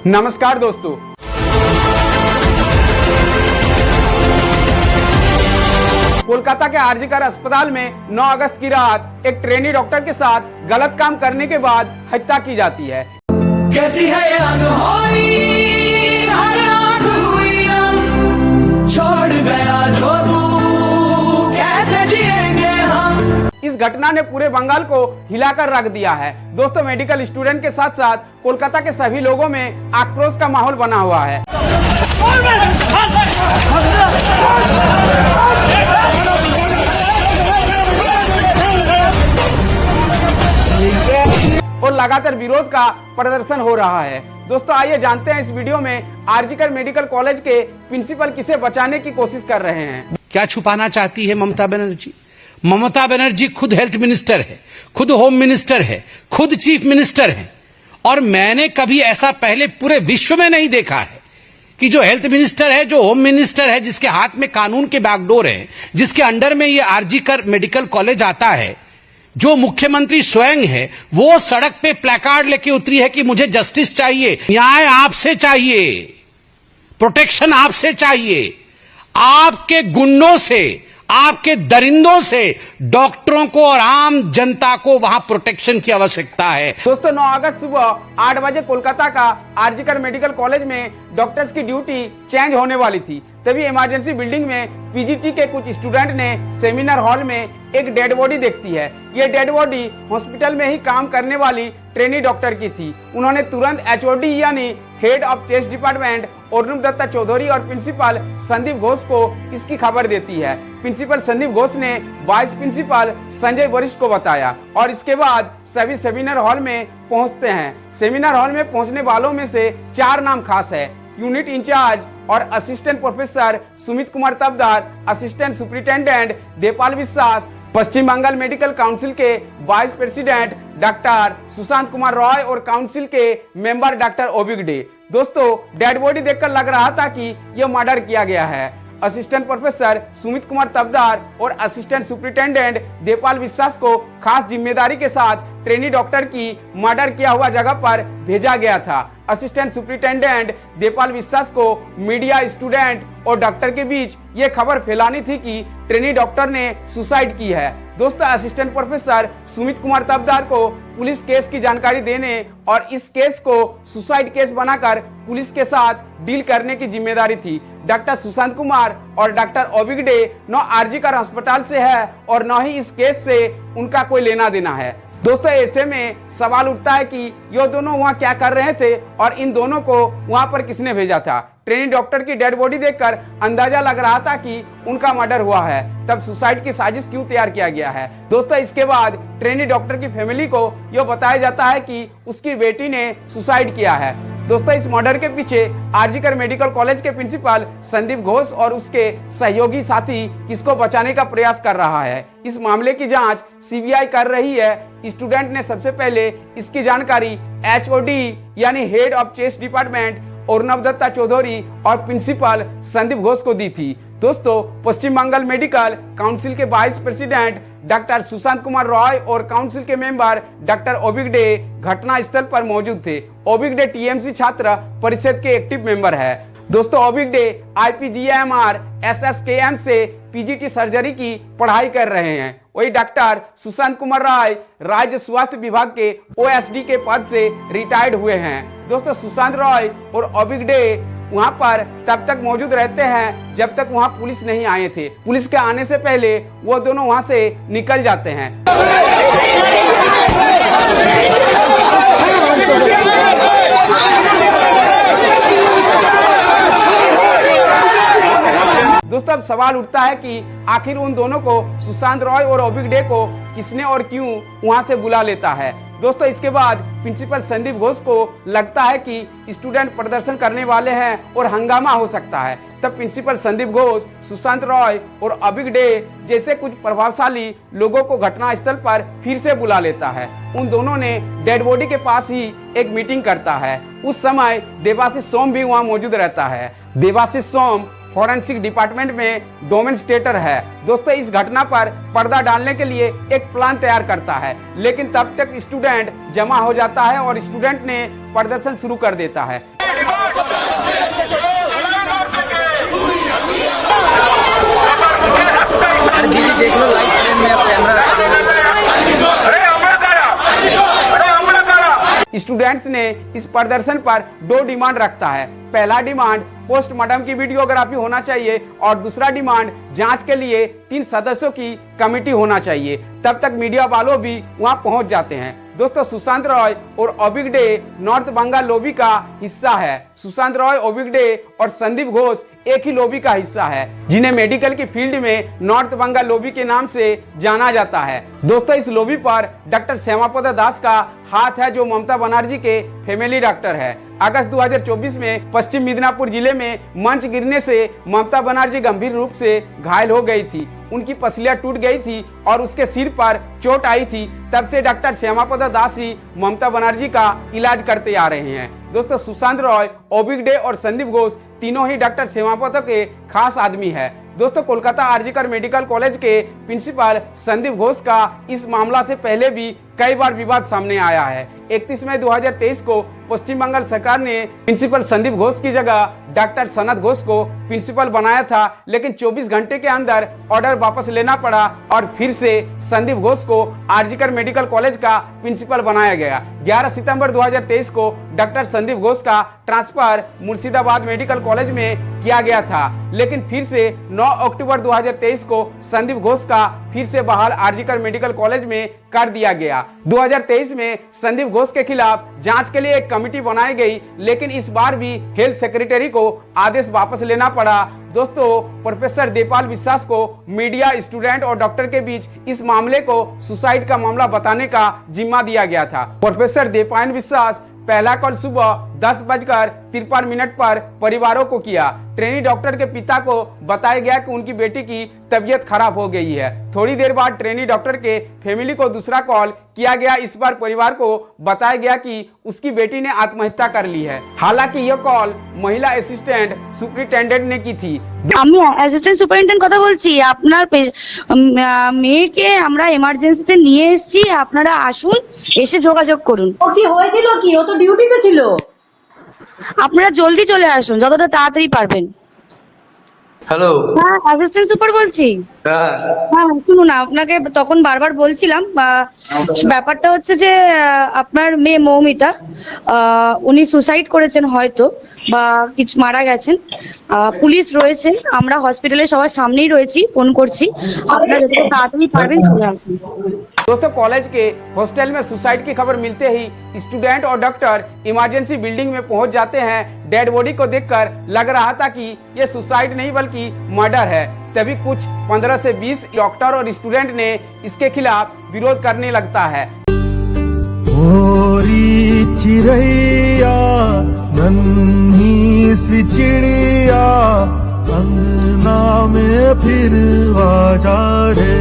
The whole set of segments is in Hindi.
नमस्कार दोस्तों, कोलकाता के आरजीकर अस्पताल में 9 अगस्त की रात एक ट्रेनी डॉक्टर के साथ गलत काम करने के बाद हत्या की जाती है। कैसी है ये अनहोनी, हर आँख हुई नम, छोड़ गया जो तू, कैसे जिएंगे हम। इस घटना ने पूरे बंगाल को हिलाकर रख दिया है। दोस्तों, मेडिकल स्टूडेंट के साथ साथ कोलकाता के सभी लोगों में आक्रोश का माहौल बना हुआ है। और लगातार विरोध का प्रदर्शन हो रहा है। दोस्तों, आइए जानते हैं इस वीडियो में आरजीकर मेडिकल कॉलेज के प्रिंसिपल किसे बचाने की कोशिश कर रहे हैं। क्या छुपाना चाहती है ममता बनर्जी? ममता बनर्जी खुद हेल्थ मिनिस्टर है, खुद होम मिनिस्टर है, खुद चीफ मिनिस्टर है, और मैंने कभी ऐसा पहले पूरे विश्व में नहीं देखा है कि जो हेल्थ मिनिस्टर है, जो होम मिनिस्टर है, जिसके हाथ में कानून के बैकडोर है, जिसके अंडर में ये आरजीकर मेडिकल कॉलेज आता है, जो मुख्यमंत्री स्वयं है, वो सड़क पे प्लेकार्ड लेके उतरी है कि मुझे जस्टिस चाहिए, न्याय आपसे चाहिए, प्रोटेक्शन आपसे चाहिए। आपके गुंडों से, आपके दरिंदों से डॉक्टरों को और आम जनता को वहां प्रोटेक्शन की आवश्यकता है। दोस्तों, 9 अगस्त सुबह 8 बजे कोलकाता का आरजीकर मेडिकल कॉलेज में डॉक्टर्स की ड्यूटी चेंज होने वाली थी। तभी इमरजेंसी बिल्डिंग में पीजीटी के कुछ स्टूडेंट ने सेमिनार हॉल में एक डेड बॉडी देखती है। ये डेड बॉडी हॉस्पिटल में ही काम करने वाली ट्रेनी डॉक्टर की थी। उन्होंने तुरंत एचओडी यानी head of chest department Arnab Datta Chowdhury और प्रिंसिपल संदीप घोष को इसकी खबर देती है। प्रिंसिपल संदीप घोष ने वाइस प्रिंसिपल संजय वरिष्ठ को बताया और इसके बाद सभी सेमिनार हॉल में पहुंचते हैं। सेमिनार हॉल में पहुंचने वालों में से 4 नाम खास है। यूनिट इंचार्ज और assistant professor Sumit Kumar Tabdar, assistant superintendent Depal Biswas, Paschim Bangal medical council के vice president doctor Sushant Kumar Roy और काउंसिल के मेंबर डॉक्टर ओबिगडे। दोस्तों, डेड बॉडी देखकर लग रहा था कि यह मर्डर किया गया है। असिस्टेंट प्रोफेसर सुमित कुमार तबदार और असिस्टेंट सुपरिटेंडेंट देपाल विश्वास को खास जिम्मेदारी के साथ ट्रेनी डॉक्टर की मर्डर किया हुआ जगह पर भेजा गया था। असिस्टेंट सुपरिटेंडेंट देपाल विश्वास को मीडिया, स्टूडेंट और डॉक्टर के बीच ये खबर फैलानी थी कि ट्रेनी डॉक्टर ने सुसाइड की है। दोस्तों, असिस्टेंट प्रोफेसर सुमित कुमार तबदार को पुलिस केस की जानकारी देने और इस केस को सुसाइड केस बनाकर पुलिस के साथ डील करने की जिम्मेदारी थी। डॉक्टर सुशांत कुमार और डॉक्टर ओबिगडे न आरजीकर अस्पताल से है और न ही इस केस से उनका कोई लेना देना है। दोस्तों, ऐसे में सवाल उठता है कि ये दोनों वहाँ क्या कर रहे थे और इन दोनों को वहाँ पर किसने भेजा था। ट्रेनी डॉक्टर की डेड बॉडी देखकर अंदाजा लग रहा था कि उनका मर्डर हुआ है, तब सुसाइड की साजिश क्यों तैयार किया गया है। दोस्तों, इसके बाद ट्रेनी डॉक्टर की फैमिली को यह बताया जाता है कि उसकी बेटी ने सुसाइड किया है। दोस्तों, इस मर्डर के पीछे आरजीकर मेडिकल कॉलेज के प्रिंसिपल संदीप घोष और उसके सहयोगी साथी इसको बचाने का प्रयास कर रहा है। इस मामले की जांच सीबीआई कर रही है। स्टूडेंट ने सबसे पहले इसकी जानकारी एचओडी यानी head of chest department Arnab Datta Chowdhury और प्रिंसिपल संदीप घोष को दी थी। दोस्तों, पश्चिम बंगाल मेडिकल काउंसिल के vice president doctor Sushant Kumar Roy और काउंसिल के मेंबर डॉक्टर ओबिगडे घटना स्थल पर मौजूद थे। ओबिगडे टीएमसी छात्र परिषद के एक्टिव मेंबर है। दोस्तों, ओबिगडे आईपीजीएमआर एसएसकेएम से पीजीटी सर्जरी की पढ़ाई कर रहे हैं। वही डॉक्टर सुशांत कुमार रॉय राज्य स्वास्थ्य विभाग के ओएसडी के पद से रिटायर्ड हुए हैं। दोस्तों, सुशांत रॉय और ओबिगडे वहां पर तब तक मौजूद रहते हैं जब तक वहां पुलिस नहीं आए थे। पुलिस के आने से पहले वो दोनों वहां से निकल जाते हैं। दोस्तों, अब सवाल उठता है कि आखिर उन दोनों को, सुशांत रॉय और ओबिगडे को, किसने और क्यों वहां से बुला लेता है। दोस्तों, इसके बाद प्रिंसिपल संदीप घोष को लगता है कि स्टूडेंट प्रदर्शन करने वाले हैं और हंगामा हो सकता है। तब प्रिंसिपल संदीप घोष, सुशांत रॉय और ओबिगडे जैसे कुछ प्रभावशाली लोगों को घटनास्थल पर फिर से बुला लेता है। उन दोनों ने डेड बॉडी के पास ही एक मीटिंग करता है। उस समय देवाशीष सोम भी वहां मौजूद रहता है। देवाशीष सोम फॉरेंसिक डिपार्टमेंट में डोमेन्स्ट्रेटर है। दोस्तों, इस घटना पर पर्दा डालने के लिए एक प्लान तैयार करता है, लेकिन तब तक स्टूडेंट जमा हो जाता है और स्टूडेंट ने प्रदर्शन शुरू कर देता है। स्टूडेंट्स ने इस प्रदर्शन पर दो डिमांड रखता है। पहला डिमांड पोस्टमार्टम की वीडियोग्राफी होना चाहिए और दूसरा डिमांड जांच के लिए 3 सदस्यों की कमेटी होना चाहिए। तब तक मीडिया वालों भी वहां पहुंच जाते हैं। दोस्तों, सुशांत रॉय और ओबिगडे नॉर्थ बंगाल लॉबी का हिस्सा है। सुशांत रॉय, ओबिगडे और संदीप घोष एक ही लॉबी का हिस्सा है, जिन्हें मेडिकल की फील्ड में नॉर्थ बंगाल लॉबी के नाम से जाना जाता है। दोस्तों, इस लॉबी पर डॉक्टर श्यामाप्रसाद दास का हाथ है, जो ममता बनर्जी के फैमिली डॉक्टर है। अगस्त 2024 में पश्चिम मिदनापुर जिले में मंच गिरने से ममता बनर्जी गंभीर रूप से घायल हो गई थी। उनकी पसलियां टूट गई थी और उसके सिर पर चोट आई थी। तब से डॉक्टर श्यामाप्रसाद दास ही ममता बनर्जी का इलाज करते आ रहे हैं। दोस्तों, सुशांत रॉय, ओबिगडे और संदीप घोष तीनों ही डॉक्टर श्यामाप्रसाद के खास आदमी है। दोस्तों, कोलकाता आरजीकर मेडिकल कॉलेज के प्रिंसिपल संदीप घोष का इस मामला से पहले भी कई बार विवाद सामने आया है। 31 मई 2023 को पश्चिम बंगाल सरकार ने प्रिंसिपल संदीप घोष की जगह डॉक्टर सनत घोष को प्रिंसिपल बनाया था, लेकिन 24 घंटे के अंदर ऑर्डर वापस लेना पड़ा और फिर से संदीप घोष को आरजीकर मेडिकल कॉलेज का प्रिंसिपल बनाया गया। 11 सितंबर 2023 को डॉक्टर संदीप घोष का ट्रांसफर मुर्शिदाबाद मेडिकल कॉलेज में किया गया था, लेकिन फिर से 9 अक्टूबर 2023 को संदीप घोष का फिर से बहाल आरजीकर मेडिकल कॉलेज में कर दिया गया। 2023 में संदीप घोष के खिलाफ जांच के लिए एक कमेटी बनाई गई, लेकिन इस बार भी हेल्थ सेक्रेटरी को आदेश वापस लेना पड़ा। दोस्तों, प्रोफेसर देवपाल विश्वास को मीडिया, स्टूडेंट और डॉक्टर के बीच इस मामले को सुसाइड का मामला बताने का जिम्मा दिया गया था। प्रोफेसर देवपाल विश्वास पहला कॉल सुबह 10:53 पर परिवारों को किया। ट्रेनी डॉक्टर के पिता को बताया गया कि उनकी बेटी की तबीयत खराब हो गई है। थोड़ी देर बाद ट्रेनी डॉक्टर के फैमिली को दूसरा कॉल किया गया। इस बार परिवार को बताया गया कि उसकी बेटी ने आत्महत्या कर ली है। हालांकि यह कॉल महिला असिस्टेंट सुपरिटेंडेंट ने की थी। আমি অ্যাসিস্ট্যান্ট সুপারিনটেন্ডেন্ট কথা বলছি। আপনার মেয়েকে আমরা এমার্জেন্সিতে নিয়ে এসেছি, আপনারা আসুন, এসে যোগাযোগ করুন। ও কি হয়েছিল কি? ও তো ডিউটিতে ছিল। আপনারা জলদি চলে আসুন, যতটা তাড়াতাড়ি পারবেন। হ্যালো, হ্যাঁ, অ্যাসিস্ট্যান্ট সুপার বলছি। হ্যাঁ হ্যাঁ, শুনুন, আপনাকে তখন বারবার বলছিলাম, ব্যাপারটা হচ্ছে যে আপনার মেয়ে মৌমিতা, উনি সুসাইড করেছেন হয়তো, বা কিছু মারা গেছেন। পুলিশ রয়েছে, আমরা হসপিটালে সবার সামনেই রয়েছি, ফোন করছি। আপনারা যত তাড়াতাড়ি পারবেন চলে আসুন। दोस्तों, कॉलेज के हॉस्टल में सुसाइड की खबर मिलते ही स्टूडेंट और डॉक्टर इमरजेंसी बिल्डिंग में पहुंच जाते हैं। डेड बॉडी को देखकर लग रहा था कि ये सुसाइड नहीं बल्कि मर्डर है। तभी कुछ 15 से 20 डॉक्टर और स्टूडेंट ने इसके खिलाफ विरोध करने लगता है। चिड़ैया नन्ही सी चिड़िया अंगना में फिर आ जा रे।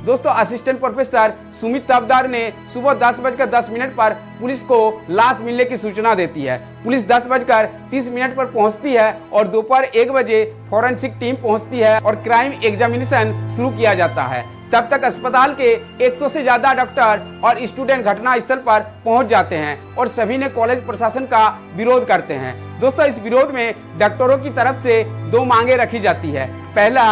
दोस्तों, असिस्टेंट प्रोफेसर सुमित तबदार ने सुबह 10:10 पर पुलिस को लाश मिलने की सूचना देती है। पुलिस 10:30 पर पहुंचती है और दोपहर 1 बजे फॉरेंसिक टीम पहुंचती है और क्राइम एग्जामिनेशन शुरू किया जाता है। तब तक अस्पताल के 100 से ज्यादा डॉक्टर और स्टूडेंट घटना स्थल पर पहुंच जाते हैं और सभी ने कॉलेज प्रशासन का विरोध करते हैं। दोस्तों, इस विरोध में डॉक्टरों की तरफ से 2 मांगे रखी जाती है। पहला,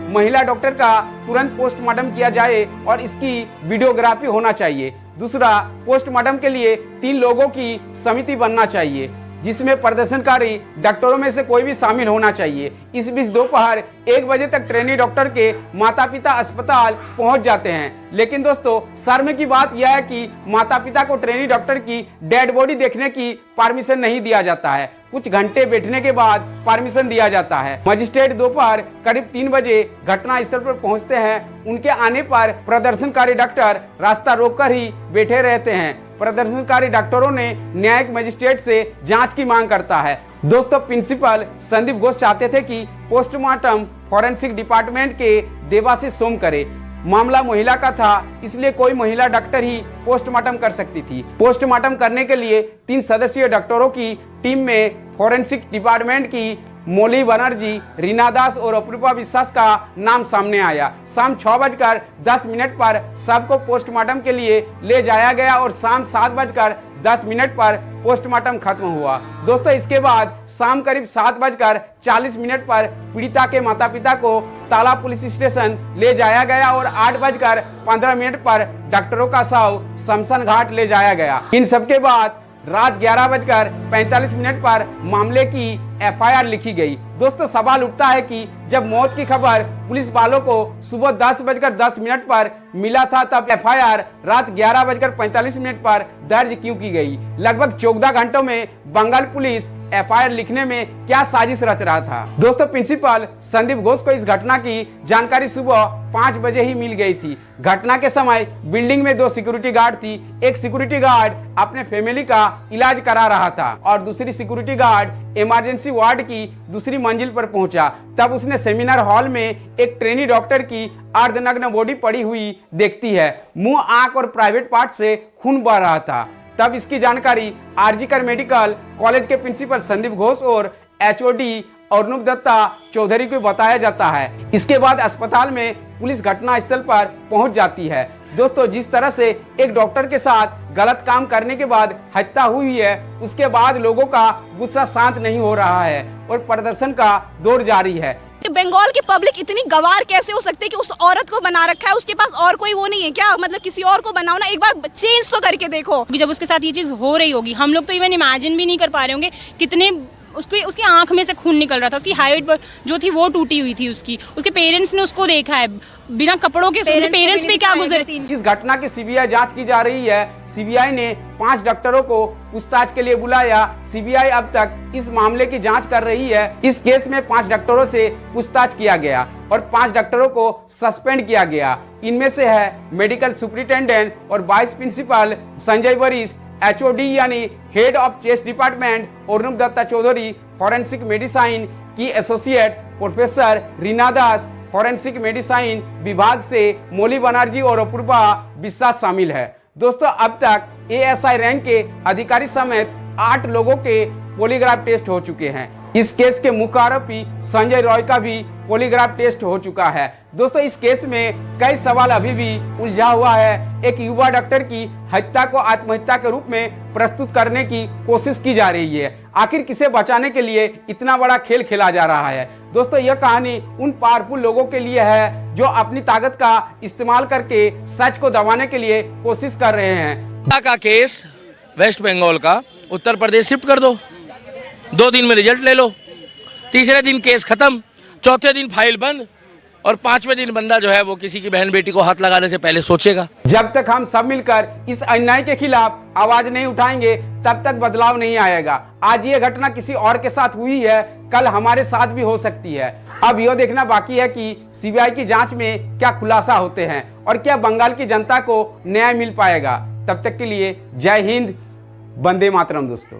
महिला डॉक्टर का तुरंत पोस्टमार्टम किया जाए और इसकी वीडियोग्राफी होना चाहिए। दूसरा, पोस्टमार्टम के लिए 3 लोगों की समिति बनना चाहिए, जिसमें प्रदर्शनकारी डॉक्टरों में से कोई भी शामिल होना चाहिए। इस बीच दोपहर 1 बजे तक ट्रेनी डॉक्टर के माता पिता अस्पताल पहुंच जाते हैं। लेकिन दोस्तों, शर्म की बात यह है कि माता पिता को ट्रेनी डॉक्टर की डेड बॉडी देखने की परमिशन नहीं दिया जाता है। कुछ घंटे बैठने के बाद परमिशन दिया जाता है। मजिस्ट्रेट दोपहर करीब 3 बजे घटना स्थल पर पहुंचते हैं। उनके आने पर प्रदर्शनकारी डॉक्टर रास्ता रोककर ही बैठे रहते हैं। प्रदर्शनकारी डॉक्टरों ने न्यायिक मजिस्ट्रेट से जांच की मांग करता है। दोस्तों, प्रिंसिपल संदीप घोष चाहते थे कि पोस्टमार्टम फॉरेंसिक डिपार्टमेंट के देवाशीष सोम करे। मामला महिला का था, इसलिए कोई महिला डॉक्टर ही पोस्टमार्टम कर सकती थी। पोस्टमार्टम करने के लिए 3 सदस्यीय डॉक्टरों की टीम में फॉरेंसिक डिपार्टमेंट की मौली बनर्जी, रीना दास और अपूर्वा विश्वास का नाम सामने आया। शाम 6:10 पर शव को पोस्टमार्टम के लिए ले जाया गया और शाम 7:10 पर पोस्टमार्टम खत्म हुआ। दोस्तों इसके बाद शाम करीब 7:40 पर पीड़िता के माता पिता को ताला पुलिस स्टेशन ले जाया गया और 8:15 पर डॉक्टरों का शव शमशान घाट ले जाया गया। इन सबके बाद रात 11:45 पर मामले की एफआईआर लिखी गई। दोस्तों सवाल उठता है कि जब मौत की खबर पुलिस वालों को सुबह 10:10 पर मिला था तब एफआईआर रात 11:45 पर दर्ज क्यों की गई? लगभग 14 घंटों में बंगाल पुलिस एफआईआर लिखने में क्या साजिश रच रहा था? दोस्तों प्रिंसिपल संदीप घोष को इस घटना की जानकारी सुबह 5 बजे ही मिल गई थी। घटना के समय बिल्डिंग में 2 सिक्योरिटी गार्ड थी। एक सिक्योरिटी गार्ड अपने फैमिली का इलाज करा रहा था और दूसरी सिक्योरिटी गार्ड इमरजेंसी वार्ड की दूसरी मंजिल पर पहुंचा। तब उसने सेमिनार हॉल में एक ट्रेनी डॉक्टर की अर्धनग्न बॉडी पड़ी हुई देखती है। मुंह, आंख और प्राइवेट पार्ट से खून बह रहा था। तब इसकी जानकारी आरजीकर मेडिकल कॉलेज के प्रिंसिपल संदीप घोष और एचओडी अर्नुब दत्ता चौधरी को बताया जाता है। इसके बाद अस्पताल में पुलिस घटना स्थल पर पहुंच जाती है। दोस्तों जिस तरह से एक डॉक्टर के साथ गलत काम करने के बाद हत्या हुई है, उसके बाद लोगों का गुस्सा शांत नहीं हो रहा है और प्रदर्शन का दौर जारी है। बंगाल की पब्लिक इतनी गवार कैसे हो सकती है कि उस औरत को बना रखा है, उसके पास और कोई वो नहीं है क्या? मतलब किसी और को बनाओ ना, एक बार चेंज तो करके देखो। जब उसके साथ ये चीज हो रही होगी, हम लोग तो इवन इमेजिन भी नहीं कर पा रहे होंगे कितने उसकी आंख में से खून निकल रहा था। उसकी हाइट जो थी वो टूटी हुई थी। उसके पेरेंट्स ने उसको देखा है बिना कपड़ों के। पेरेंट्स पे क्या गुजरती। इस घटना की सीबीआई जांच की जा रही है। सीबीआई ने 5 डॉक्टरों को पूछताछ के लिए बुलाया। सीबीआई अब तक इस मामले की जांच कर रही है। इस केस में 5 डॉक्टरों से पूछताछ किया गया और 5 डॉक्टरों को सस्पेंड किया गया। इनमें से है मेडिकल सुपरिटेंडेंट और vice principal Sanjay Varishth, HOD यानी head of chest department Arnab Dutta Chowdhury, forensic medicine की associate professor Reena Das, forensic medicine विभाग से मौली बनर्जी और अपूर्वा विश्वास शामिल है। दोस्तों अब तक एएसआई रैंक के अधिकारी समेत 8 लोगों के पॉलीग्राफ टेस्ट हो चुके हैं। इस केस के मुख्य आरोपी संजय रॉय का भी पॉलीग्राफ टेस्ट हो चुका है। दोस्तों इस केस में कई सवाल अभी भी उलझा हुआ है। एक युवा डॉक्टर की हत्या को आत्महत्या के रूप में प्रस्तुत करने की कोशिश की जा रही है। आखिर किसे बचाने के लिए इतना बड़ा खेल खेला जा रहा है? दोस्तों यह कहानी उन पावरफुल लोगों के लिए है जो अपनी ताकत का इस्तेमाल करके सच को दबाने के लिए कोशिश कर रहे हैं। का केस वेस्ट बंगाल का उत्तर प्रदेश शिफ्ट कर दो, 2 दिन में रिजल्ट ले लो, तीसरे दिन केस खत्म, चौथे दिन फाइल बंद और 5वें दिन बंदा जो है वो किसी की बहन बेटी को हाथ लगाने से पहले सोचेगा। जब तक हम सब मिलकर इस अन्याय के खिलाफ आवाज नहीं उठाएंगे तब तक बदलाव नहीं आएगा। आज ये घटना किसी और के साथ हुई है, कल हमारे साथ भी हो सकती है। अब यह देखना बाकी है कि सीबीआई की जांच में क्या खुलासा होते हैं और क्या बंगाल की जनता को न्याय मिल पाएगा। तब तक के लिए जय हिंद, वंदे मातरम दोस्तों।